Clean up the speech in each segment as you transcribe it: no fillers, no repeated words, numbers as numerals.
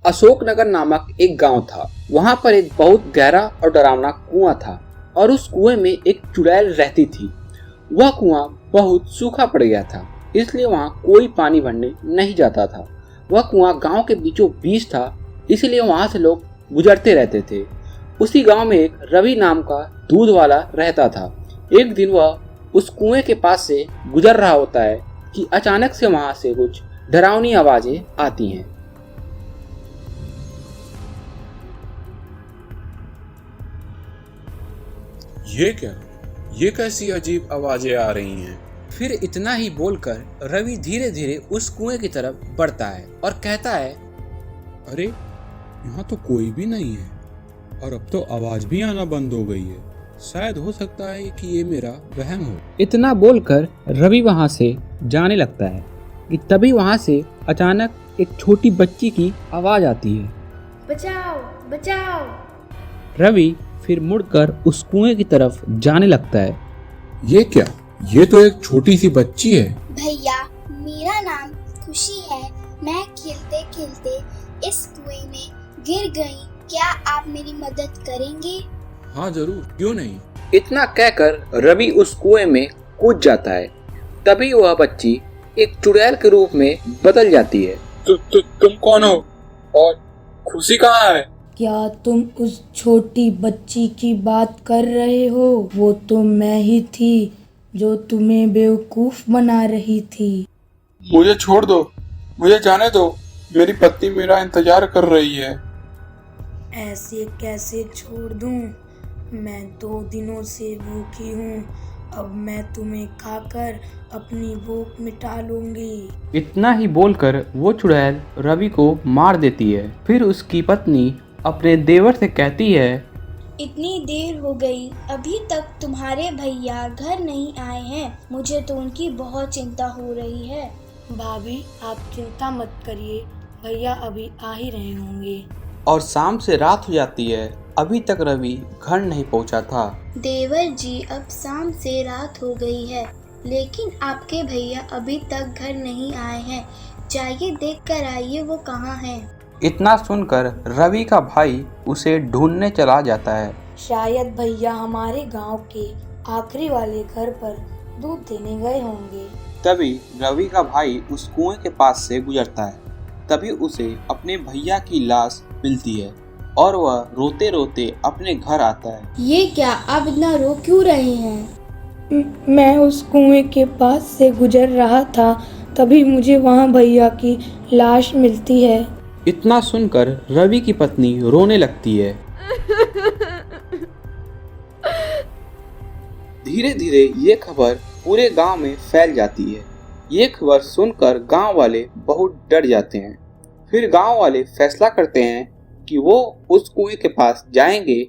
अशोकनगर नामक एक गांव था। वहां पर एक बहुत गहरा और डरावना कुआं था और उस कुएं में एक चुड़ैल रहती थी। वह कुआं बहुत सूखा पड़ गया था, इसलिए वहां कोई पानी भरने नहीं जाता था। वह कुआं गांव के बीचों बीच था, इसलिए वहां से लोग गुजरते रहते थे। उसी गांव में एक रवि नाम का दूध वाला रहता था। एक दिन वह उस कुएं के पास से गुजर रहा होता है कि अचानक से वहां से कुछ डरावनी आवाजें आती हैं। ये क्या? ये कैसी अजीब आवाजें आ रही हैं? फिर इतना ही बोलकर रवि धीरे धीरे उस कुएं की तरफ बढ़ता है और कहता है, अरे, यहाँ तो कोई भी नहीं है और अब तो आवाज भी आना बंद हो गई है। शायद हो सकता है कि ये मेरा वहम हो। इतना बोलकर रवि वहां से जाने लगता है कि तभी वहां से अचानक एक छोटी बच्ची की आवाज आती है, बचाओ बचाओ। रवि फिर मुड़कर उस कुएं की तरफ जाने लगता है। ये क्या? ये तो एक छोटी सी बच्ची है। भैया, मेरा नाम खुशी है। मैं खेलते खेलते इस कुएं में गिर गई। क्या आप मेरी मदद करेंगे? हाँ जरूर, क्यों नहीं। इतना कहकर रवि उस कुएं में कूद जाता है। तभी वह बच्ची एक चुड़ैल के रूप में बदल जाती है। तुम कौन हो और खुशी कहाँ है? क्या तुम उस छोटी बच्ची की बात कर रहे हो? वो तो मैं ही थी जो तुम्हें बेवकूफ बना रही थी। मुझे छोड़ दो, मुझे जाने दो। मेरी पत्नी मेरा इंतजार कर रही है। ऐसे कैसे छोड़ दूं? मैं 2 दिनों से भूखी हूँ। अब मैं तुम्हें खाकर अपनी भूख मिटा लूंगी। इतना ही बोलकर वो चुड़ैल रवि को मार देती है। फिर उसकी पत्नी अपने देवर से कहती है, इतनी देर हो गई, अभी तक तुम्हारे भैया घर नहीं आए हैं। मुझे तो उनकी बहुत चिंता हो रही है। भाभी, आप चिंता मत करिए, भैया अभी आ ही रहे होंगे। और शाम से रात हो जाती है। अभी तक रवि घर नहीं पहुंचा था। देवर जी, अब शाम से रात हो गई है, लेकिन आपके भैया अभी तक घर नहीं आए हैं। जाइए देख कर आइए वो कहाँ हैं। इतना सुनकर रवि का भाई उसे ढूंढने चला जाता है। शायद भैया हमारे गांव के आखिरी वाले घर पर दूध देने गए होंगे। तभी रवि का भाई उस कुएं के पास से गुजरता है। तभी उसे अपने भैया की लाश मिलती है और वह रोते रोते अपने घर आता है। ये क्या, आप इतना रो क्यों रहे हैं? मैं उस कुएं के पास से गुजर रहा था, तभी मुझे वहां भैया की लाश मिलती है। इतना सुनकर रवि की पत्नी रोने लगती है। धीरे धीरे ये खबर पूरे गांव में फैल जाती है। ये खबर सुनकर गांव वाले बहुत डर जाते हैं। फिर गांव वाले फैसला करते हैं कि वो उस कुएं के पास जाएंगे।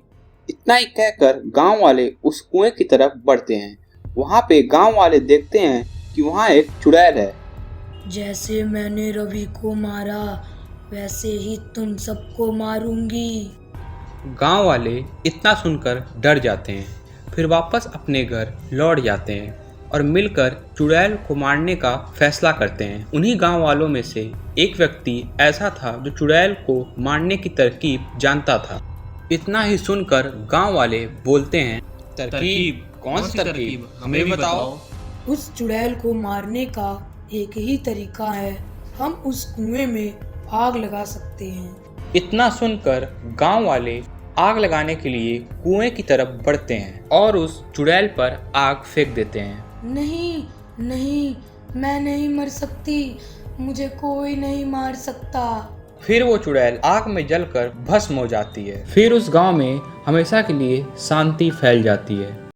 इतना ही कहकर गांव वाले उस कुएं की तरफ बढ़ते हैं। वहां पे गांव वाले देखते हैं कि वहां एक चुड़ैल है। जैसे मैंने रवि को मारा, वैसे ही तुम सबको मारूंगी। गांव वाले इतना सुनकर डर जाते हैं। फिर वापस अपने घर लौट जाते हैं और मिलकर चुड़ैल को मारने का फैसला करते हैं। उन्हीं गांव वालों में से एक व्यक्ति ऐसा था जो चुड़ैल को मारने की तरकीब जानता था। इतना ही सुनकर गांव वाले बोलते हैं, तरकीब? कौन सी तरकीब? हमें बताओ। उस चुड़ैल को मारने का एक ही तरीका है, हम उस कुएं में आग लगा सकते हैं। इतना सुनकर गांव वाले आग लगाने के लिए कुएं की तरफ बढ़ते हैं और उस चुड़ैल पर आग फेंक देते हैं। नहीं नहीं, मैं नहीं मर सकती, मुझे कोई नहीं मार सकता। फिर वो चुड़ैल आग में जलकर भस्म हो जाती है। फिर उस गांव में हमेशा के लिए शांति फैल जाती है।